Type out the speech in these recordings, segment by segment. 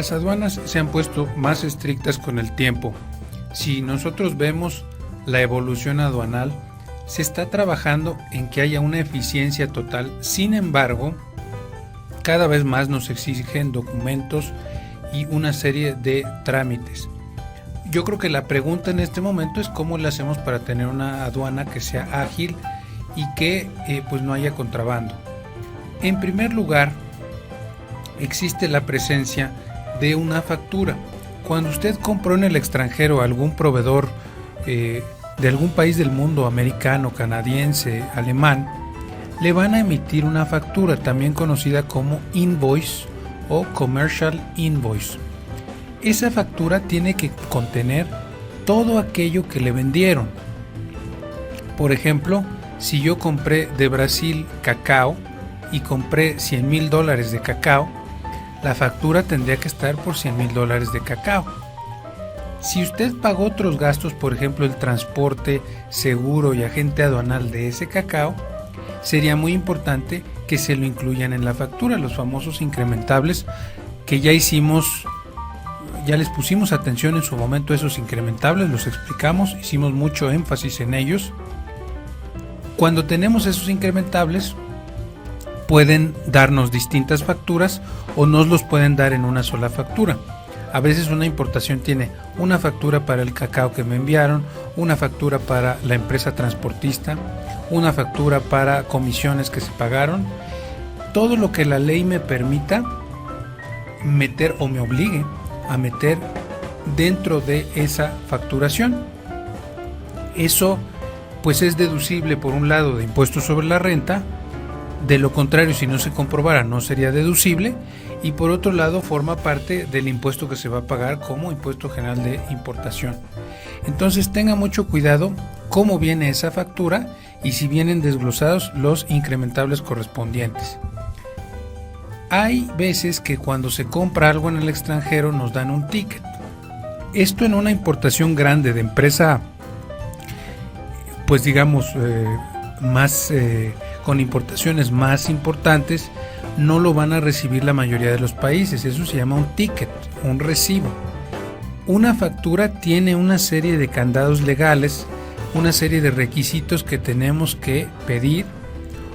Las aduanas se han puesto más estrictas con el tiempo. Si nosotros vemos la evolución aduanal, se está trabajando en que haya una eficiencia total. Sin embargo, cada vez más nos exigen documentos y una serie de trámites. Yo creo que la pregunta en este momento es cómo le hacemos para tener una aduana que sea ágil y que pues no haya contrabando. En primer lugar, existe la presencia de una factura. Cuando usted compró en el extranjero a algún proveedor de algún país del mundo, americano, canadiense, alemán, le van a emitir una factura, también conocida como invoice o commercial invoice. Esa factura tiene que contener todo aquello que le vendieron. Por ejemplo, si yo compré de Brasil cacao y compré $100,000 de cacao, la factura tendría que estar por $100,000 de cacao. Si usted pagó otros gastos, por ejemplo el transporte, seguro y agente aduanal de ese cacao, sería muy importante que se lo incluyan en la factura, los famosos incrementables que ya les pusimos atención en su momento. Esos incrementables los explicamos, hicimos mucho énfasis en ellos. Cuando tenemos esos incrementables, pueden darnos distintas facturas o nos los pueden dar en una sola factura. A veces una importación tiene una factura para el cacao que me enviaron, una factura para la empresa transportista, una factura para comisiones que se pagaron. Todo lo que la ley me permita meter o me obligue a meter dentro de esa facturación. Eso pues es deducible por un lado de impuestos sobre la renta. De lo contrario, si no se comprobara, no sería deducible, y por otro lado forma parte del impuesto que se va a pagar como impuesto general de importación. Entonces tenga mucho cuidado cómo viene esa factura y si vienen desglosados los incrementables correspondientes. Hay veces que cuando se compra algo en el extranjero nos dan un ticket. Esto en una importación grande de empresa, pues digamos, con importaciones más importantes, no lo van a recibir la mayoría de los países. Eso se llama un ticket, un recibo. Una factura tiene una serie de candados legales, una serie de requisitos que tenemos que pedir.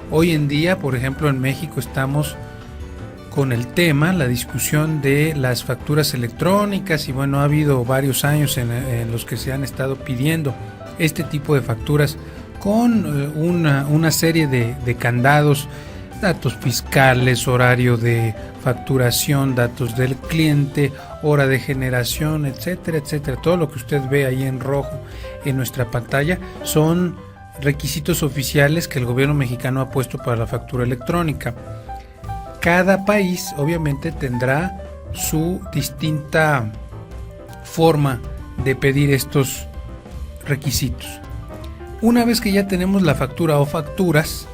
Hoy en día, por ejemplo, en México estamos con el tema, la discusión de las facturas electrónicas, y bueno, ha habido varios años en los que se han estado pidiendo este tipo de facturas con una serie de candados, datos fiscales, horario de facturación, datos del cliente, hora de generación, etcétera, etcétera. Todo lo que usted ve ahí en rojo en nuestra pantalla son requisitos oficiales que el gobierno mexicano ha puesto para la factura electrónica. Cada país obviamente tendrá su distinta forma de pedir estos requisitos. Una vez que ya tenemos la factura o facturas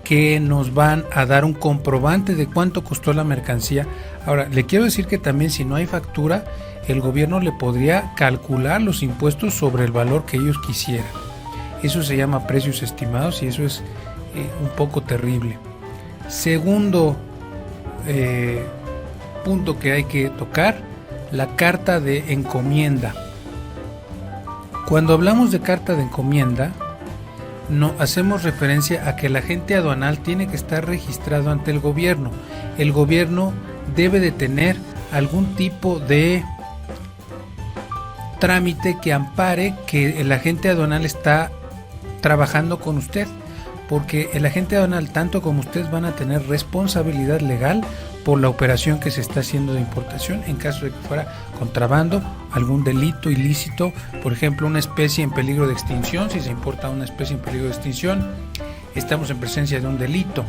que nos van a dar un comprobante de cuánto costó la mercancía. Ahora, le quiero decir que también si no hay factura, el gobierno le podría calcular los impuestos sobre el valor que ellos quisieran. Eso se llama precios estimados y eso es un poco terrible. Segundo punto que hay que tocar, la carta de encomienda. Cuando hablamos de carta de encomienda, no hacemos referencia a que el agente aduanal tiene que estar registrado ante el gobierno. El gobierno debe de tener algún tipo de trámite que ampare que el agente aduanal está trabajando con usted, porque el agente aduanal, tanto como usted, van a tener responsabilidad legal por la operación que se está haciendo de importación en caso de que fuera contrabando, algún delito ilícito, por ejemplo una especie en peligro de extinción. Si se importa una especie en peligro de extinción, estamos en presencia de un delito.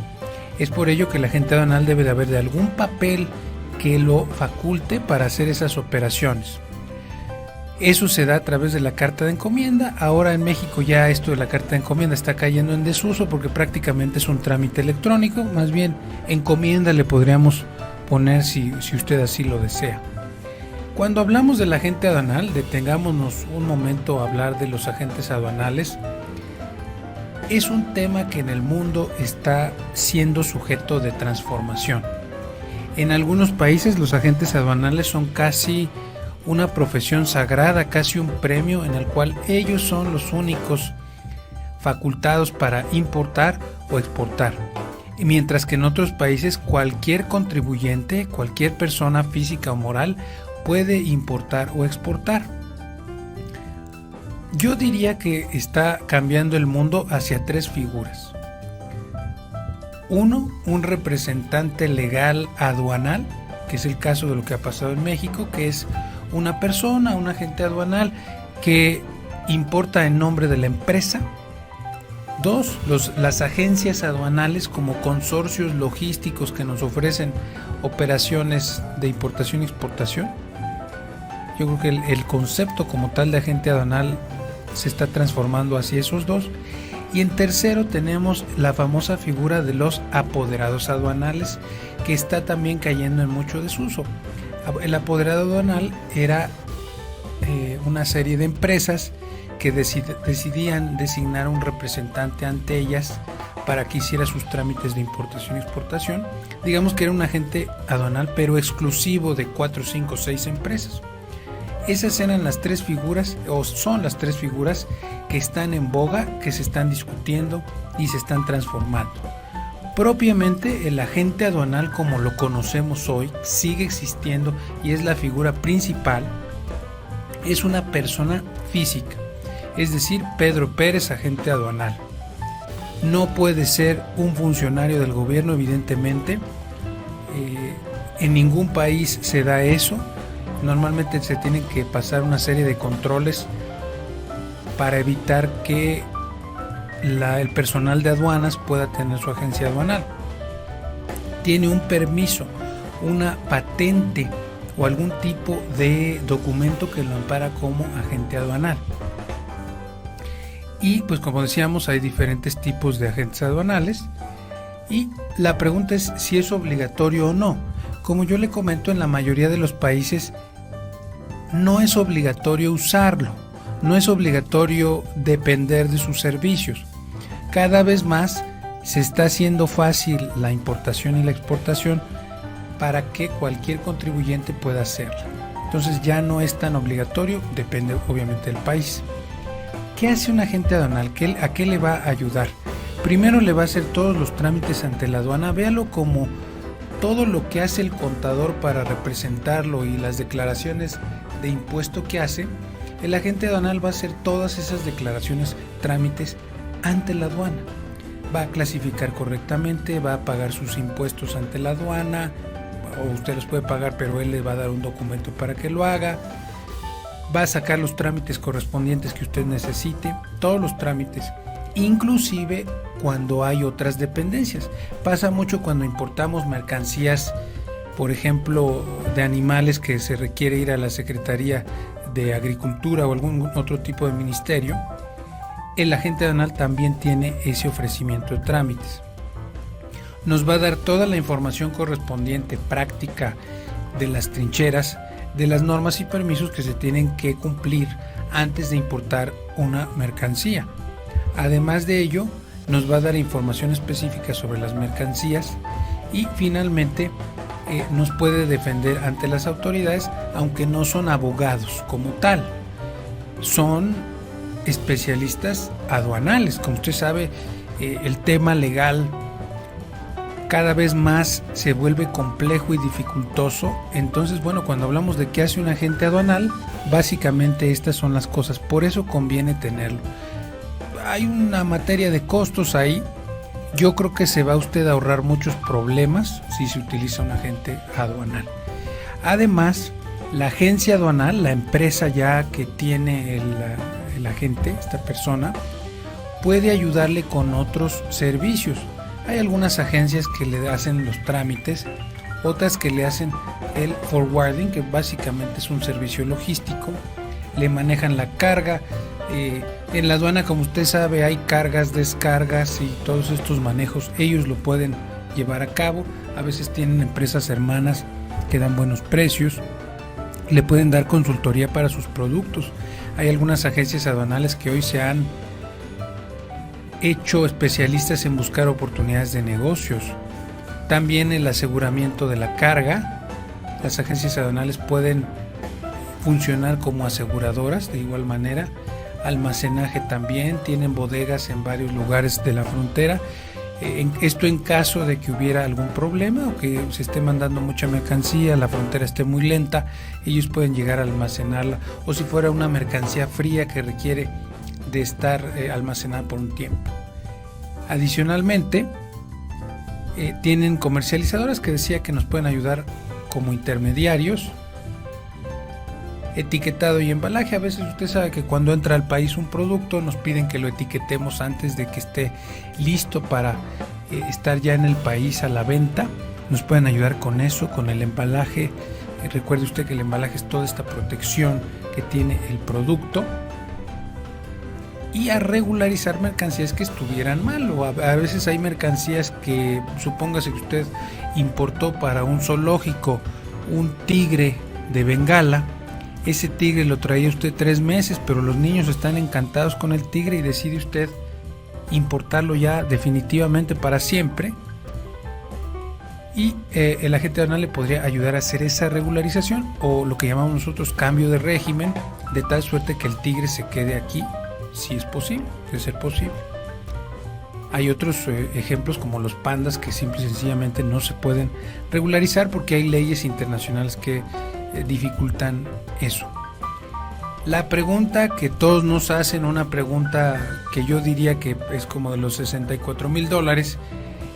Es por ello que el agente aduanal debe de haber de algún papel que lo faculte para hacer esas operaciones. Eso se da a través de la carta de encomienda. Ahora en México ya esto de la carta de encomienda está cayendo en desuso porque prácticamente es un trámite electrónico. Más bien encomienda le podríamos poner si usted así lo desea. Cuando hablamos del agente aduanal, detengámonos un momento a hablar de los agentes aduanales. Es un tema que en el mundo está siendo sujeto de transformación. En algunos países los agentes aduanales son casi una profesión sagrada, casi un premio en el cual ellos son los únicos facultados para importar o exportar. Mientras que en otros países cualquier contribuyente, cualquier persona física o moral puede importar o exportar. Yo diría que está cambiando el mundo hacia tres figuras. Uno, un representante legal aduanal, que es el caso de lo que ha pasado en México, que es una persona, un agente aduanal que importa en nombre de la empresa. Dos, las agencias aduanales como consorcios logísticos que nos ofrecen operaciones de importación y exportación. Yo creo que el concepto como tal de agente aduanal se está transformando hacia esos dos. Y en tercero tenemos la famosa figura de los apoderados aduanales, que está también cayendo en mucho desuso. El apoderado aduanal era una serie de empresas que decidían designar un representante ante ellas para que hiciera sus trámites de importación y exportación. Digamos que era un agente aduanal, pero exclusivo de 4, 5, 6 empresas. Esas eran las tres figuras, o son las tres figuras que están en boga, que se están discutiendo y se están transformando. Propiamente el agente aduanal como lo conocemos hoy sigue existiendo y es la figura principal. Es una persona física, es decir, Pedro Pérez, agente aduanal. No puede ser un funcionario del gobierno, evidentemente. En ningún país se da eso. Normalmente se tienen que pasar una serie de controles para evitar que el personal de aduanas pueda tener su agencia aduanal. Tiene un permiso, una patente o algún tipo de documento que lo ampara como agente aduanal. Y pues como decíamos, hay diferentes tipos de agentes aduanales y la pregunta es si es obligatorio o no. Como yo le comento, en la mayoría de los países no es obligatorio usarlo, no es obligatorio depender de sus servicios. Cada vez más se está haciendo fácil la importación y la exportación para que cualquier contribuyente pueda hacerla. Entonces ya no es tan obligatorio, depende obviamente del país. ¿Qué hace un agente aduanal? ¿A qué le va a ayudar? Primero le va a hacer todos los trámites ante la aduana. Véalo como todo lo que hace el contador para representarlo y las declaraciones de impuesto que hace. El agente aduanal va a hacer todas esas declaraciones, trámites ante la aduana. Va a clasificar correctamente, va a pagar sus impuestos ante la aduana, o usted los puede pagar, pero él le va a dar un documento para que lo haga. Va a sacar los trámites correspondientes que usted necesite, todos los trámites, inclusive cuando hay otras dependencias. Pasa mucho cuando importamos mercancías, por ejemplo, de animales, que se requiere ir a la Secretaría de Agricultura o algún otro tipo de ministerio. El agente aduanal también tiene ese ofrecimiento de trámites. Nos va a dar toda la información correspondiente, práctica, de las trincheras, de las normas y permisos que se tienen que cumplir antes de importar una mercancía. Además de ello, nos va a dar información específica sobre las mercancías y finalmente nos puede defender ante las autoridades, aunque no son abogados como tal. Son especialistas aduanales. Como usted sabe, el tema legal cada vez más se vuelve complejo y dificultoso. Entonces, bueno, cuando hablamos de qué hace un agente aduanal, básicamente estas son las cosas. Por eso conviene tenerlo. Hay una materia de costos ahí. Yo creo que se va usted a ahorrar muchos problemas si se utiliza un agente aduanal. Además, la agencia aduanal, la empresa ya que tiene el agente, esta persona, puede ayudarle con otros servicios. Hay algunas agencias que le hacen los trámites, otras que le hacen el forwarding, que básicamente es un servicio logístico, le manejan la carga. En la aduana, como usted sabe, hay cargas, descargas y todos estos manejos, ellos lo pueden llevar a cabo. A veces tienen empresas hermanas que dan buenos precios, le pueden dar consultoría para sus productos. Hay algunas agencias aduanales que hoy se han hecho especialistas en buscar oportunidades de negocios. También el aseguramiento de la carga. Las agencias aduanales pueden funcionar como aseguradoras de igual manera. Almacenaje también, tienen bodegas en varios lugares de la frontera. Esto en caso de que hubiera algún problema o que se esté mandando mucha mercancía, la frontera esté muy lenta, ellos pueden llegar a almacenarla, o si fuera una mercancía fría que requiere de estar almacenada por un tiempo. Adicionalmente, tienen comercializadoras que decía que nos pueden ayudar como intermediarios. Etiquetado y embalaje. A veces usted sabe que cuando entra al país un producto nos piden que lo etiquetemos antes de que esté listo para estar ya en el país a la venta. Nos pueden ayudar con eso, con el embalaje. Recuerde usted que el embalaje es toda esta protección que tiene el producto. Y a regularizar mercancías que estuvieran mal, o a veces hay mercancías que, supóngase que usted importó para un zoológico un tigre de Bengala. Ese tigre lo traía usted 3 meses, pero los niños están encantados con el tigre y decide usted importarlo ya definitivamente para siempre. Y el agente aduanal le podría ayudar a hacer esa regularización, o lo que llamamos nosotros cambio de régimen, de tal suerte que el tigre se quede aquí, si es posible, de ser posible. Hay otros ejemplos como los pandas que simple y sencillamente no se pueden regularizar porque hay leyes internacionales que dificultan eso. La pregunta que todos nos hacen, una pregunta que yo diría que es como de los $64,000,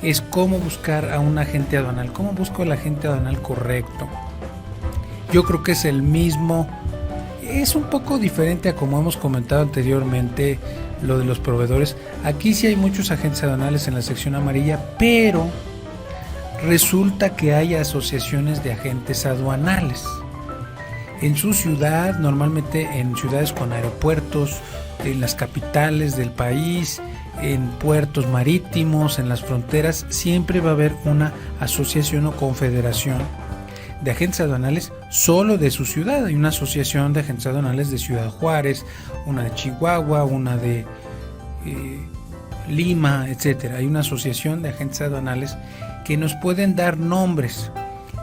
es cómo buscar a un agente aduanal. ¿Cómo busco al agente aduanal correcto? Yo creo que es el mismo, es un poco diferente a como hemos comentado anteriormente lo de los proveedores. Aquí sí hay muchos agentes aduanales en la sección amarilla, pero resulta que hay asociaciones de agentes aduanales en su ciudad, normalmente en ciudades con aeropuertos, en las capitales del país, en puertos marítimos, en las fronteras. Siempre va a haber una asociación o confederación de agentes aduanales solo de su ciudad. Hay una asociación de agentes aduanales de Ciudad Juárez, una de Chihuahua, una de Lima, etcétera. Hay una asociación de agentes aduanales que nos pueden dar nombres,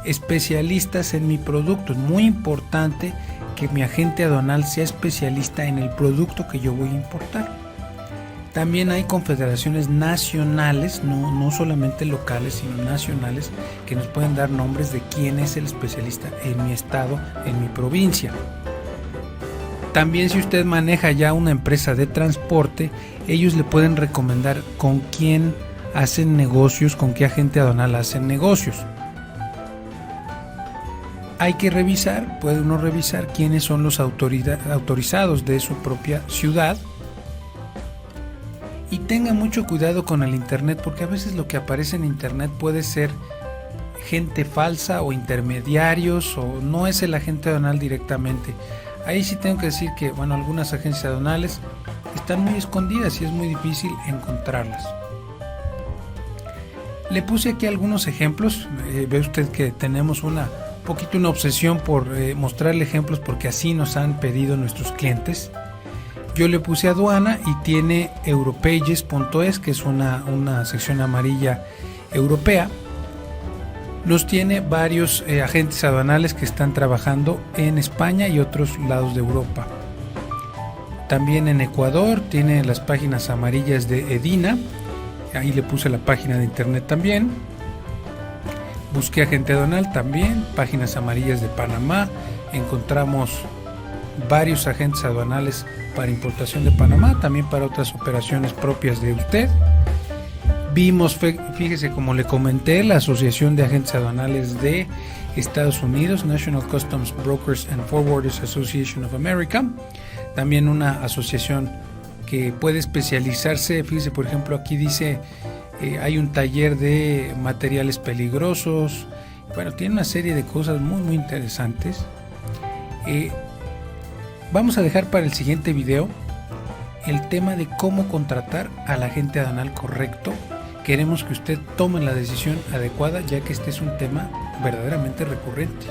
especialistas en mi producto. Es muy importante que mi agente aduanal sea especialista en el producto que yo voy a importar. También hay confederaciones nacionales, no solamente locales, sino nacionales, que nos pueden dar nombres de quién es el especialista en mi estado, en mi provincia. También, si usted maneja ya una empresa de transporte, ellos le pueden recomendar con quién hacen negocios, con qué agente aduanal hacen negocios. Hay que revisar, puede uno revisar quiénes son los autorizados de su propia ciudad. Y tenga mucho cuidado con el internet, porque a veces lo que aparece en internet puede ser gente falsa o intermediarios, o no es el agente aduanal directamente. Ahí sí tengo que decir que, bueno, algunas agencias aduanales están muy escondidas y es muy difícil encontrarlas. Le puse aquí algunos ejemplos. Ve usted que tenemos una obsesión por mostrarle ejemplos, porque así nos han pedido nuestros clientes. Yo le puse aduana y tiene europages.es, que es una sección amarilla europea. Nos tiene varios agentes aduanales que están trabajando en España y otros lados de Europa. También en Ecuador tiene las páginas amarillas de Edina. Ahí le puse la página de internet también. Busqué agente aduanal también, páginas amarillas de Panamá. Encontramos varios agentes aduanales para importación de Panamá, también para otras operaciones propias de usted. Vimos, fíjese, como le comenté, la Asociación de Agentes Aduanales de Estados Unidos, National Customs Brokers and Forwarders Association of America. También una asociación que puede especializarse. Fíjese, por ejemplo, aquí dice hay un taller de materiales peligrosos. Bueno, tiene una serie de cosas muy interesantes. Vamos a dejar para el siguiente video el tema de cómo contratar al agente aduanal correcto. Queremos que usted tome la decisión adecuada, ya que este es un tema verdaderamente recurrente.